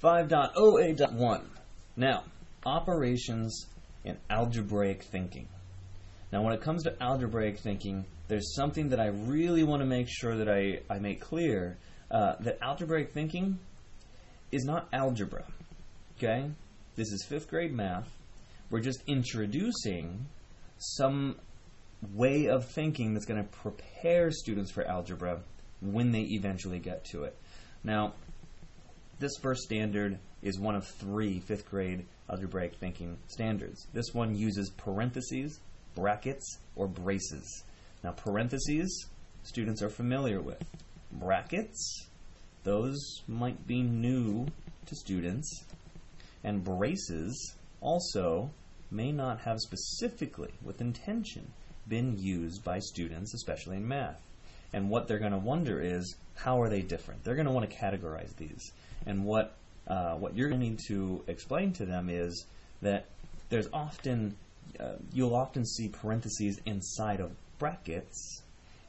5.OA.1. Now, operations in algebraic thinking. Now, when it comes to algebraic thinking, there's something that I really want to make sure that I make clear, that algebraic thinking is not algebra, okay? This is 5th grade math. We're just introducing some way of thinking that's going to prepare students for algebra when they eventually get to it. Now, this first standard is one of 3 5th grade algebraic thinking standards. This one uses parentheses, brackets, or braces. Now, parentheses, students are familiar with. Brackets, those might be new to students. And braces also may not have specifically, with intention, been used by students, especially in math. And what they're going to wonder is, how are they different? They're going to want to categorize these. And what you're going to need to explain to them is that there's often, you'll often see parentheses inside of brackets,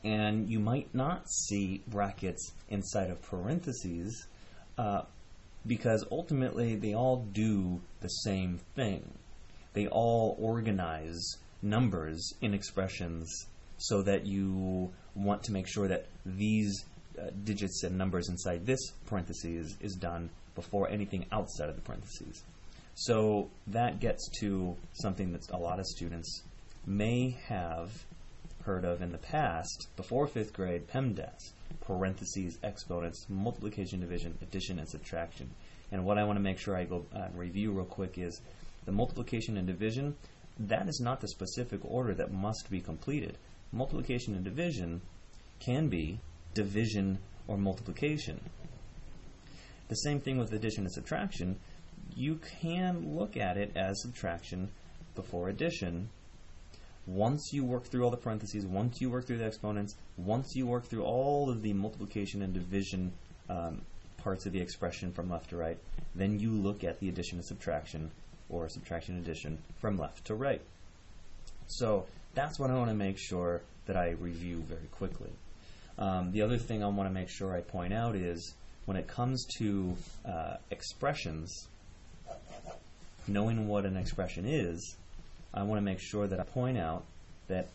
and you might not see brackets inside of parentheses, because ultimately they all do the same thing. They all organize numbers in expressions so that you want to make sure that these digits and numbers inside this parentheses is done before anything outside of the parentheses. So that gets to something that a lot of students may have heard of in the past, before 5th grade, Pemdas, parentheses, exponents, multiplication, division, addition, and subtraction. And what I want to make sure I go review real quick is the multiplication and division, that is not the specific order that must be completed. Multiplication and division can be division or multiplication. The same thing with addition and subtraction. You can look at it as subtraction before addition. Once you work through all the parentheses, once you work through the exponents, once you work through all of the multiplication and division parts of the expression from left to right, then you look at the addition and subtraction, or subtraction and addition, from left to right. So that's what I want to make sure that I review very quickly. The other thing I want to make sure I point out is, when it comes to expressions, knowing what an expression is, I want to make sure that I point out that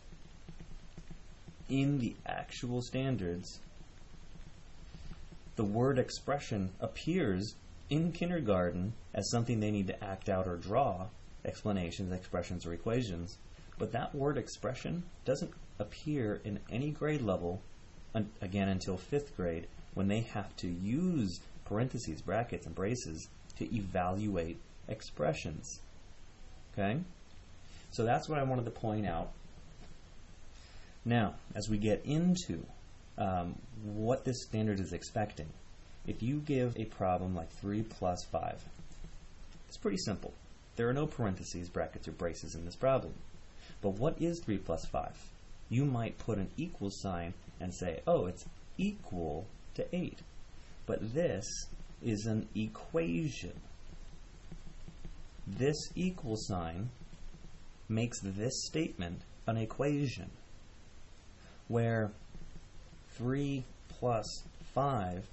in the actual standards, the word expression appears in kindergarten as something they need to act out or draw, explanations, expressions, or equations. But that word expression doesn't appear in any grade level, again, until 5th grade, when they have to use parentheses, brackets, and braces to evaluate expressions. Okay? So that's what I wanted to point out. Now, as we get into what this standard is expecting, if you give a problem like 3 plus 5, it's pretty simple. There are no parentheses, brackets, or braces in this problem. But what is 3 plus 5? You might put an equal sign and say, oh, it's equal to 8. But this is an equation. This equal sign makes this statement an equation, where 3 plus 5,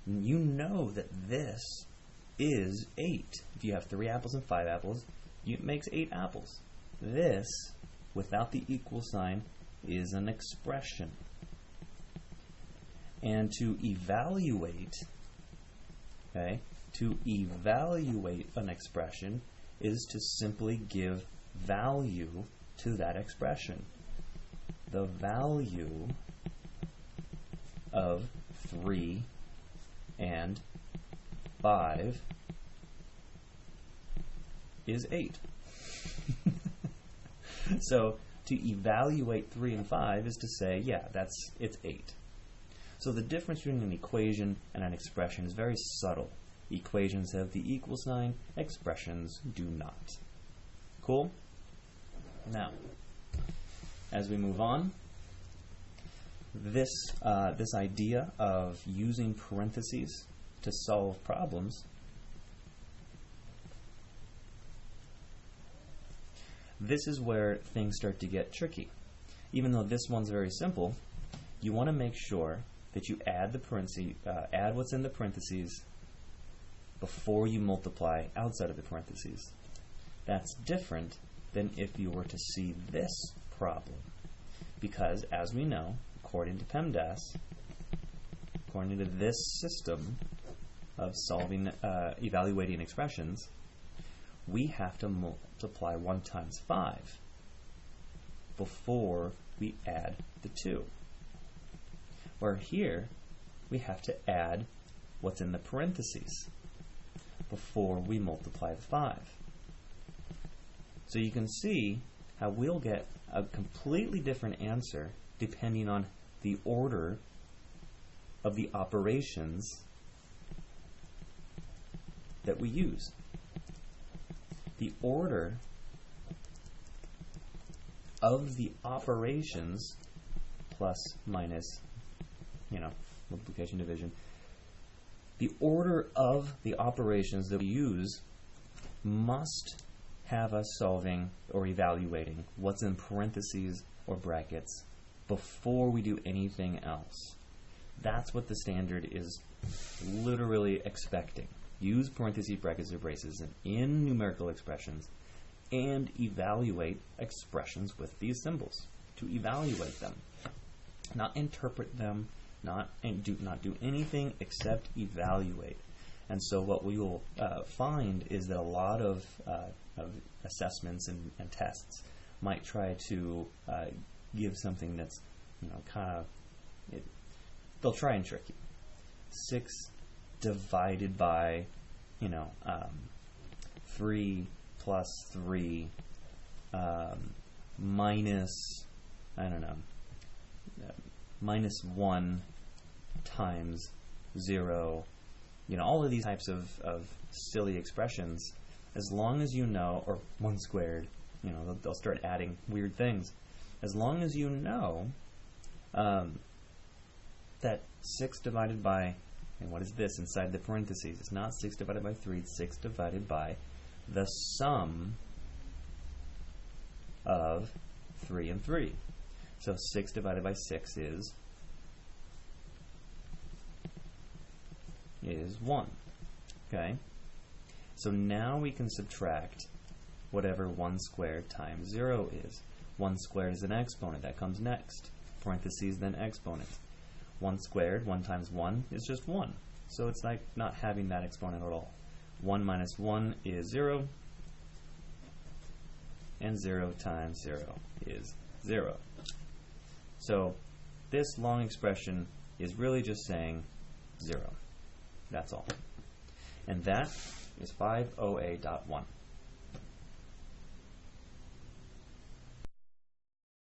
you know that this is 8. If you have 3 apples and 5 apples, it makes 8 apples. This, without the equal sign, is an expression. And to evaluate, okay, to evaluate an expression is to simply give value to that expression. The value of 3 and 5 is 8. So to evaluate 3 and 5 is to say, yeah, it's 8. So the difference between an equation and an expression is very subtle. Equations have the equal sign, expressions do not. Cool? Now, as we move on, this idea of using parentheses to solve problems, this is where things start to get tricky. Even though this one's very simple, you want to make sure that you add the parentheses, add what's in the parentheses before you multiply outside of the parentheses. That's different than if you were to see this problem. Because, as we know, according to Pemdas, according to this system of solving, evaluating expressions, we have to multiply 1 times 5 before we add the 2. Where here, we have to add what's in the parentheses before we multiply the 5. So you can see how we'll get a completely different answer depending on the order of the operations that we use. The order of the operations, plus, minus, multiplication, division, the order of the operations that we use must have us solving or evaluating what's in parentheses or brackets before we do anything else. That's what the standard is literally expecting. Use parentheses, brackets, or braces in numerical expressions and evaluate expressions with these symbols. To evaluate them. Not interpret them, not do anything except evaluate. And so what we will find is that a lot of assessments and tests might try to give something that's they'll try and trick you. 6 divided by 3 plus 3 minus minus 1 times 0. All of these types of silly expressions, as long as you know, or 1 squared, they'll start adding weird things. As long as you know that 6 divided by, and what is this inside the parentheses? It's not 6 divided by 3, it's 6 divided by the sum of 3 and 3. So 6 divided by 6 is 1. Okay? So now we can subtract whatever 1 squared times 0 is. 1 squared is an exponent. That comes next. Parentheses, then exponent. 1 squared, 1 times 1, is just 1. So it's like not having that exponent at all. 1 minus 1 is 0. And 0 times 0 is 0. So this long expression is really just saying 0. That's all. And that is 5.OA.1.